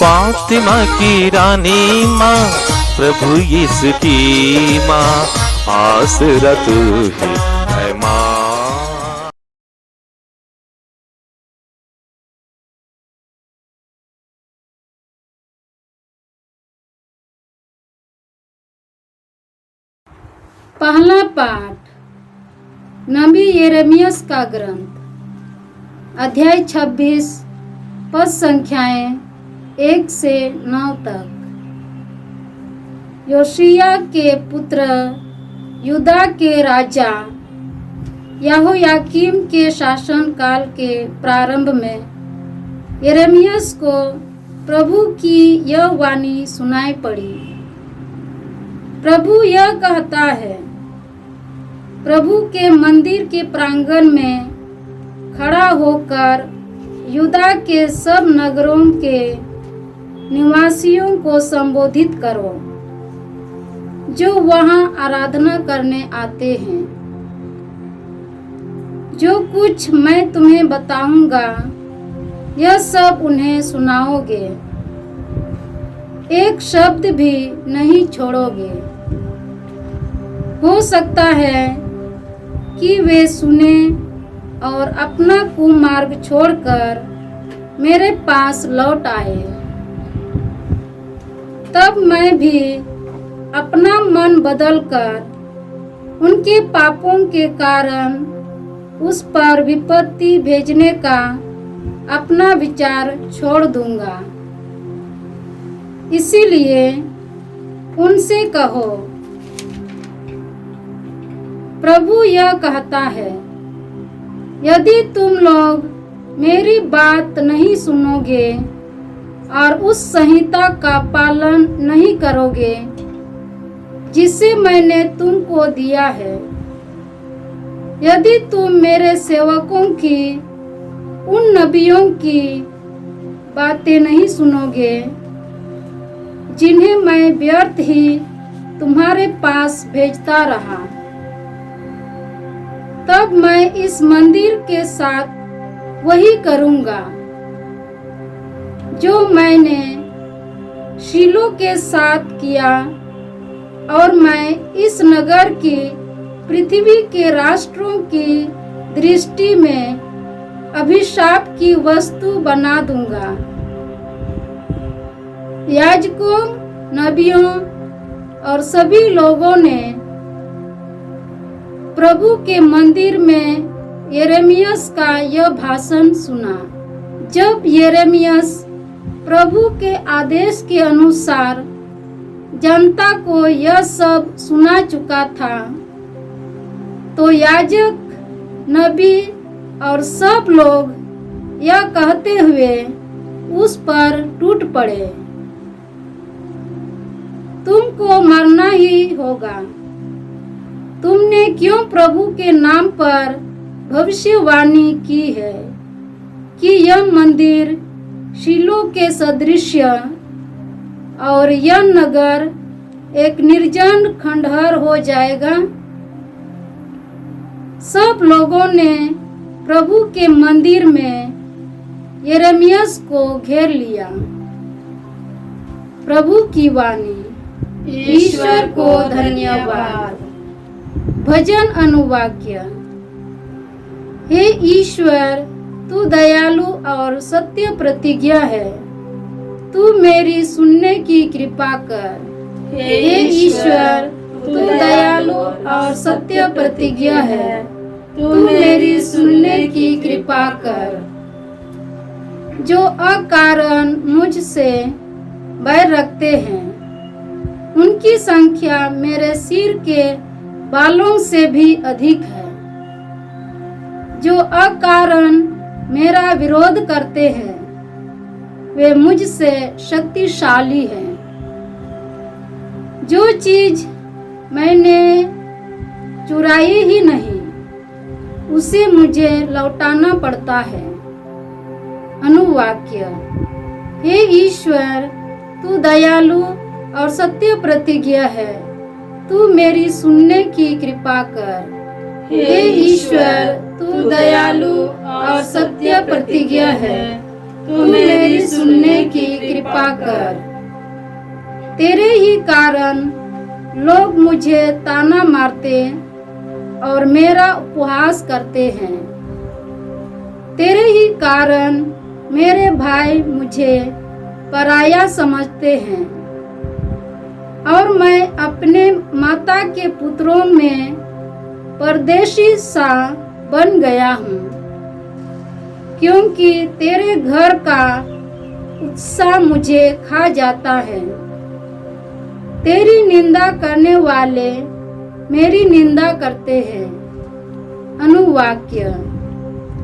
फातिमा की रानी माँ, प्रभु यीशु की माँ, आसरा तू ही है माँ। पहला पाठ नबी यिर्मयाह का ग्रंथ, अध्याय 26, पद संख्याएं 1 से 9 तक। योशिय्याह के पुत्र यूदा के राजा यहोयाकीम के शासन काल के प्रारंभ में यिर्मयाह को प्रभु की यह वाणी सुनाई पड़ी। प्रभु यह कहता है, प्रभु के मंदिर के प्रांगण में खड़ा होकर यूदा के सब नगरों के निवासियों को संबोधित करो जो वहां आराधना करने आते हैं। जो कुछ मैं तुम्हें बताऊंगा यह सब उन्हें सुनाओगे, एक शब्द भी नहीं छोड़ोगे। हो सकता है कि वे सुने और अपना कुमार्ग छोड़कर मेरे पास लौट आए। तब मैं भी अपना मन बदलकर उनके पापों के कारण उस पर विपत्ति भेजने का अपना विचार छोड़ दूंगा। इसीलिए उनसे कहो, प्रभु यह कहता है, यदि तुम लोग मेरी बात नहीं सुनोगे और उस संहिता का पालन नहीं करोगे जिसे मैंने तुमको दिया है, यदि तुम मेरे सेवकों की उन नबियों की बातें नहीं सुनोगे जिन्हें मैं व्यर्थ ही तुम्हारे पास भेजता रहा, तब मैं इस मंदिर के साथ वही करूंगा जो मैंने शीलो के साथ किया, और मैं इस नगर की पृथ्वी के राष्ट्रों की दृष्टि में अभिशाप की वस्तु बना दूंगा। याजकों, नबियों और सभी लोगों ने प्रभु के मंदिर में यिर्मयाह का यह भाषण सुना। जब यिर्मयाह प्रभु के आदेश के अनुसार जनता को यह सब सुना चुका था, तो याजक, नबी और सब लोग यह कहते हुए उस पर टूट पड़े, तुमको मरना ही होगा। तुमने क्यों प्रभु के नाम पर भविष्यवाणी की है कि यह मंदिर शीलो के सदृश और यह नगर एक निर्जन खंडहर हो जाएगा। सब लोगों ने प्रभु के मंदिर में यिर्मयाह को घेर लिया। प्रभु की वाणी। ईश्वर को धन्यवाद। भजन अनुवाक्य। हे ईश्वर, तू दयालु और सत्य प्रतिज्ञा है, तू मेरी सुनने की कृपा कर। हे ईश्वर, तू दयालु और सत्य प्रतिज्ञा है, तू मेरी सुनने की कृपा कर। जो अकारण मुझसे बैर रखते हैं, उनकी संख्या मेरे सिर के बालों से भी अधिक है। जो अकारण मेरा विरोध करते हैं, वे मुझसे शक्तिशाली हैं। जो चीज मैंने चुराई ही नहीं, उसे मुझे लौटाना पड़ता है। अनुवाक्य। हे ईश्वर, तू दयालु और सत्य प्रतिज्ञा है, तू मेरी सुनने की कृपा कर। हे ईश्वर, तू दयालु और सत्य प्रतिज्ञा है, तू मेरी सुनने की कृपा कर। तेरे ही कारण लोग मुझे ताना मारते और मेरा उपहास करते हैं। तेरे ही कारण मेरे भाई मुझे पराया समझते हैं और मैं अपने माता के पुत्रों में परदेशी सा बन गया हूँ, क्योंकि तेरे घर का उत्साह मुझे खा जाता है। तेरी निंदा करने वाले मेरी निंदा करते हैं। अनुवाक्य।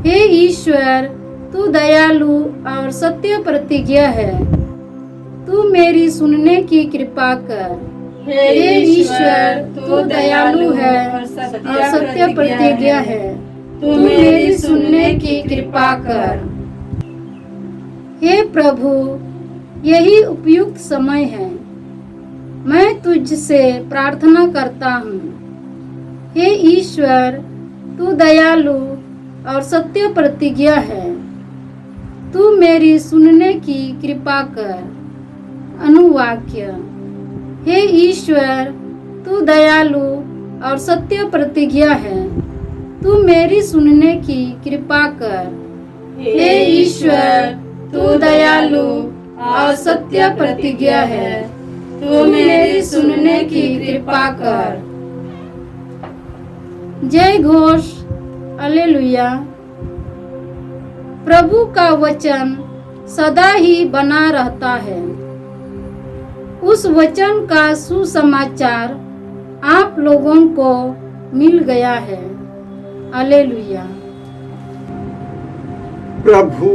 हे ईश्वर, तू दयालु और सत्य प्रतिज्ञा है। तू मेरी सुनने की कृपा कर। हे ईश्वर, तू दयालु है और सत्य प्रतिज्ञा है। तू मेरी सुनने की कृपा कर। हे प्रभु, यही उपयुक्त समय है। मैं तुझसे प्रार्थना करता हूँ। हे ईश्वर, तू दयालु और सत्य प्रतिज्ञा है। तू मेरी सुनने की कृपा कर। अनुवाक्य। हे ईश्वर, तू दयालु और सत्य प्रतिज्ञा है। तू मेरी सुनने की कृपा कर। हे ईश्वर, तू दयालु और सत्य प्रतिज्ञा है। तू मेरी सुनने की कृपा कर। जय घोष। हालेलुया। प्रभु का वचन सदा ही बना रहता है। उस वचन का सुसमाचार आप लोगों को मिल गया है। हालेलुया। प्रभु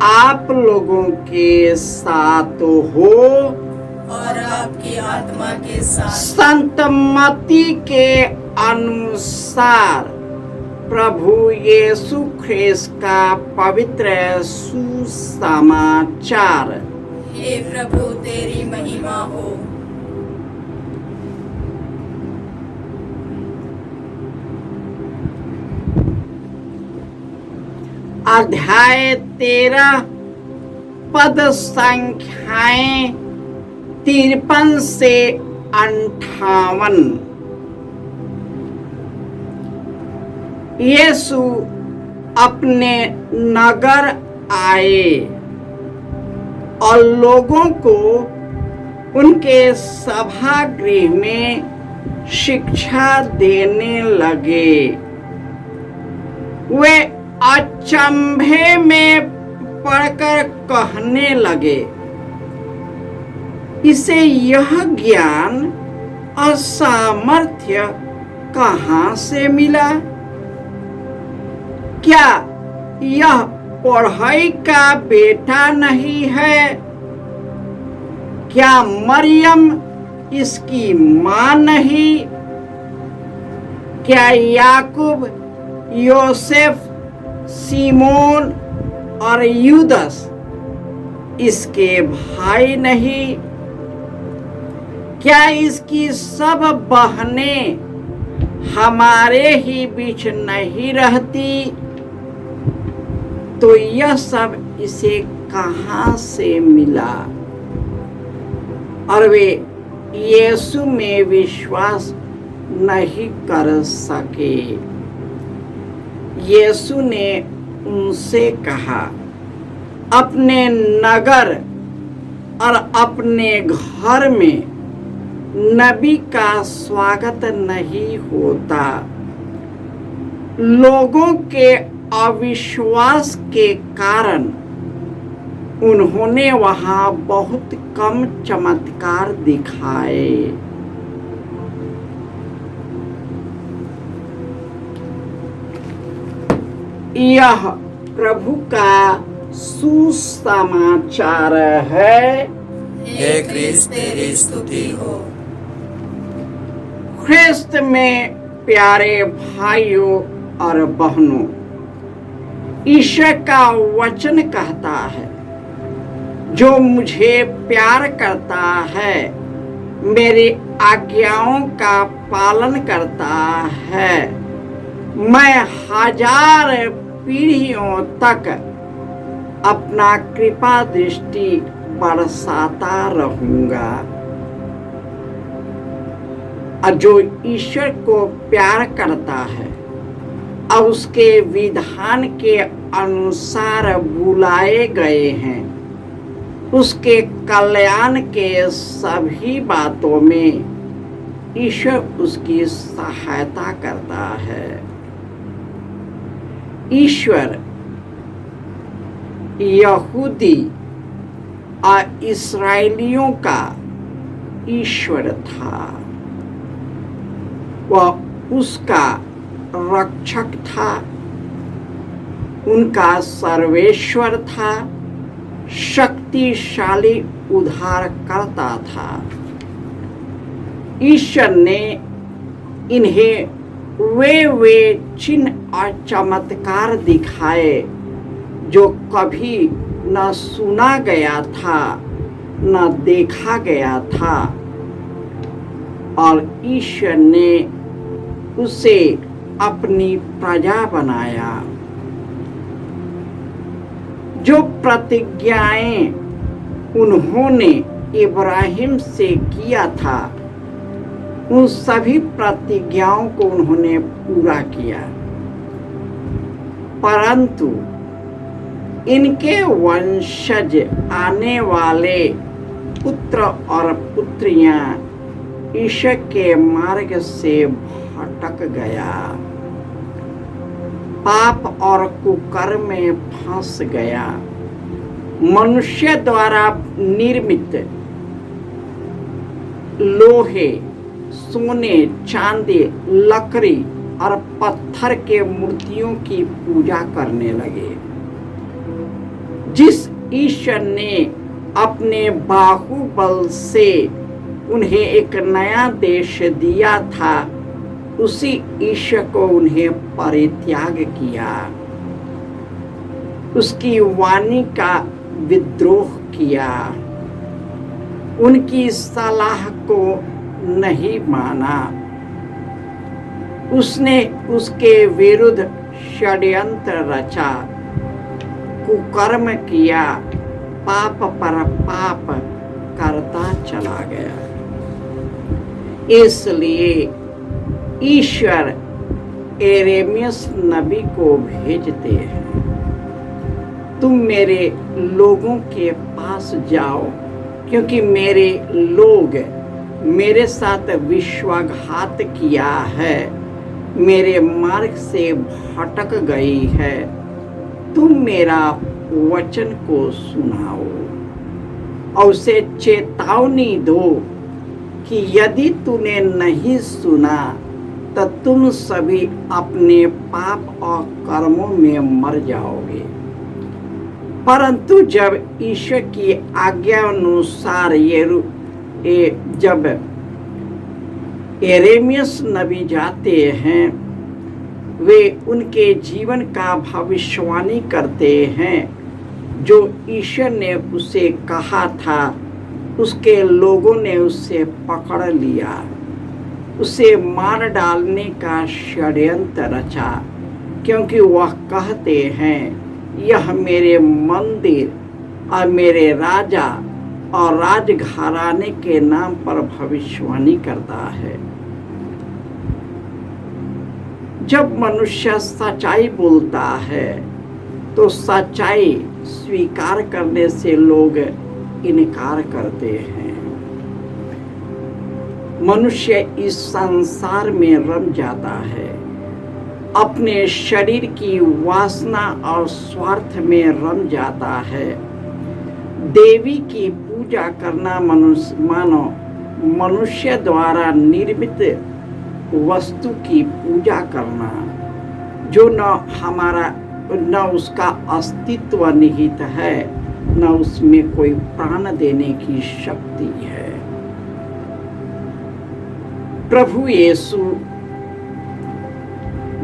आप लोगों के साथ हो और आपकी आत्मा के साथ। संत मत्ती के अनुसार प्रभु यीशु ख्रिस्त का पवित्र सुसमाचार। हे प्रभु, तेरी महिमा हो। अध्याय 13 पद संख्याएं 53 से 58। यीशु अपने नगर आए और लोगों को उनके सभागृह में शिक्षा देने लगे। वे अचंभे में पड़कर कहने लगे, इसे यह ज्ञान और सामर्थ्य कहाँ से मिला? क्या यह पढ़ई का बेटा नहीं है? क्या मरियम इसकी मां नहीं? क्या याकूब, योसेफ, सीमोन और यूदस इसके भाई नहीं? क्या इसकी सब बहनें हमारे ही बीच नहीं रहती? तो यह सब इसे कहाँ से मिला? और वे यीशु में विश्वास नहीं कर सके। यीशु ने उनसे कहा, अपने नगर और अपने घर में नबी का स्वागत नहीं होता। लोगों के अविश्वास के कारण उन्होंने वहां बहुत कम चमत्कार दिखाए। यह प्रभु का सुसमाचार है। हे ख्रिस्त, तेरी स्तुति हो। ख्रिस्त में प्यारे भाइयों और बहनों, ईश्वर का वचन कहता है, जो मुझे प्यार करता है मेरी आज्ञाओं का पालन करता है। मैं 1000 पीढ़ियों तक अपना कृपा दृष्टि बरसाता रहूंगा। और जो ईश्वर को प्यार करता है और उसके विधान के अनुसार बुलाए गए हैं, उसके कल्याण के सभी बातों में ईश्वर उसकी सहायता करता है। ईश्वर यहूदी और इस्राएलियों का ईश्वर था। वह उसका रक्षक था, उनका सर्वेश्वर था, शक्तिशाली उद्धारकर्ता था। ईश्वर ने इन्हें वे चिन्ह और चमत्कार दिखाए जो कभी न सुना गया था न देखा गया था, और ईश्वर ने उसे अपनी प्रजा बनाया। जो प्रतिज्ञाएं उन्होंने इब्राहिम से किया था, उन सभी प्रतिज्ञाओं को उन्होंने पूरा किया। परंतु इनके वंशज आने वाले पुत्र और पुत्रियां ईश्वर के मार्ग से भटक गया, पाप और कुकर्म में फंस गया। मनुष्य द्वारा निर्मित लोहे, सोने, चांदी, लकड़ी और पत्थर के मूर्तियों की पूजा करने लगे। जिस ईश्वर ने अपने बाहुबल से उन्हें एक नया देश दिया था, उसी ईश्वर को उन्हें परित्याग किया, उसकी वाणी का विद्रोह किया, उनकी सलाह को नहीं माना। उसने उसके विरुद्ध षड्यंत्र रचा, कुकर्म किया, पाप पर पाप करता चला गया। इसलिए ईश्वर यिर्मयाह नबी को भेजते हैं, तुम मेरे लोगों के पास जाओ, क्योंकि मेरे लोग मेरे साथ विश्वासघात किया है, मेरे मार्ग से भटक गई है। तुम मेरा वचन को सुनाओ और उसे चेतावनी दो कि यदि तूने नहीं सुना तो तुम सभी अपने पाप और कर्मों में मर जाओगे। परंतु जब ईश्वर की आज्ञा अनुसार जब यिर्मयाह नबी जाते हैं, वे उनके जीवन का भविष्यवाणी करते हैं। जो ईश्वर ने उसे कहा था, उसके लोगों ने उसे पकड़ लिया, उसे मार डालने का षड्यंत्र रचा, क्योंकि वह कहते हैं यह मेरे मंदिर और मेरे राजा और राजघराने के नाम पर भविष्यवाणी करता है। जब मनुष्य सच्चाई बोलता है तो सच्चाई स्वीकार करने से लोग इनकार करते हैं। मनुष्य इस संसार में रम जाता है, अपने शरीर की वासना और स्वार्थ में रम जाता है। देवी की पूजा करना मानो मनुष्य द्वारा निर्मित वस्तु की पूजा करना, जो न उसका अस्तित्व निहित है, न उसमें कोई प्राण देने की शक्ति है। प्रभु यीशु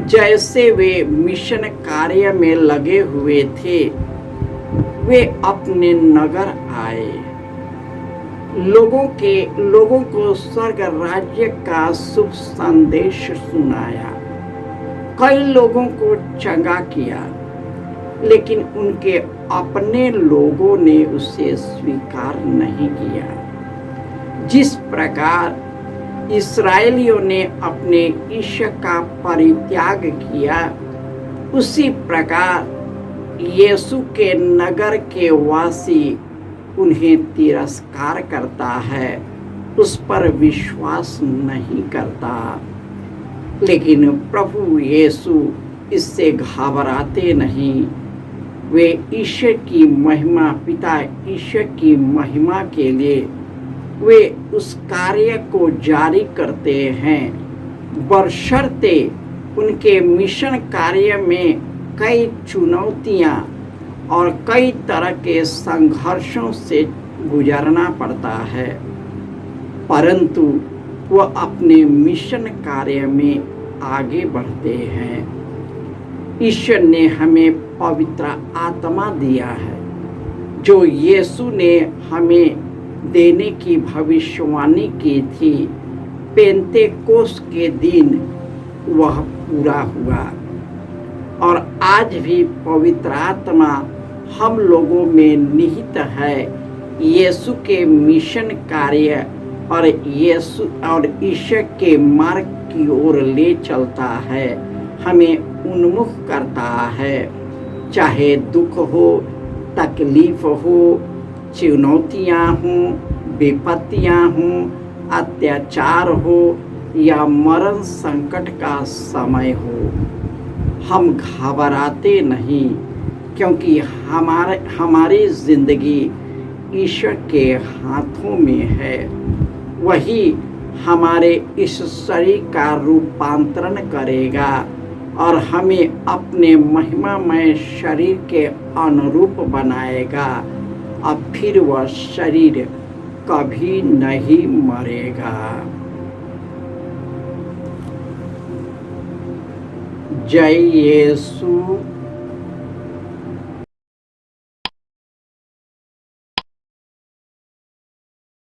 जैसे वे मिशन कार्य में लगे हुए थे, वे अपने नगर आए, लोगों को स्वर्ग राज्य का शुभ संदेश सुनाया, कई लोगों को चंगा किया, लेकिन उनके अपने लोगों ने उसे स्वीकार नहीं किया। जिस प्रकार इस्राएलियों ने अपने ईश्वर का परित्याग किया, उसी प्रकार यीशु के नगर के वासी उन्हें तिरस्कार करता है, उस पर विश्वास नहीं करता। लेकिन प्रभु यीशु इससे घबराते नहीं। वे ईश्वर की महिमा, पिता ईश्वर की महिमा के लिए वे उस कार्य को जारी करते हैं, बशर्ते उनके मिशन कार्य में कई चुनौतियां और कई तरह के संघर्षों से गुजरना पड़ता है, परंतु वह अपने मिशन कार्य में आगे बढ़ते हैं। ईश्वर ने हमें पवित्र आत्मा दिया है, जो यीशु ने हमें देने की भविष्यवाणी की थी। पेंतेकोस्त के दिन वह पूरा हुआ और आज भी पवित्र आत्मा हम लोगों में निहित है। यीशु के मिशन कार्य और यीशु और ईश्वर के मार्ग की ओर ले चलता है, हमें उन्मुख करता है। चाहे दुख हो, तकलीफ हो, चुनौतियाँ हों, विपत्तियाँ हों, अत्याचार हो या मरण संकट का समय हो, हम घबराते नहीं, क्योंकि हमारी जिंदगी ईश्वर के हाथों में है। वही हमारे इस शरीर का रूपांतरण करेगा और हमें अपने महिमामय शरीर के अनुरूप बनाएगा। अब फिर वह शरीर कभी नहीं मरेगा। जय यीशु।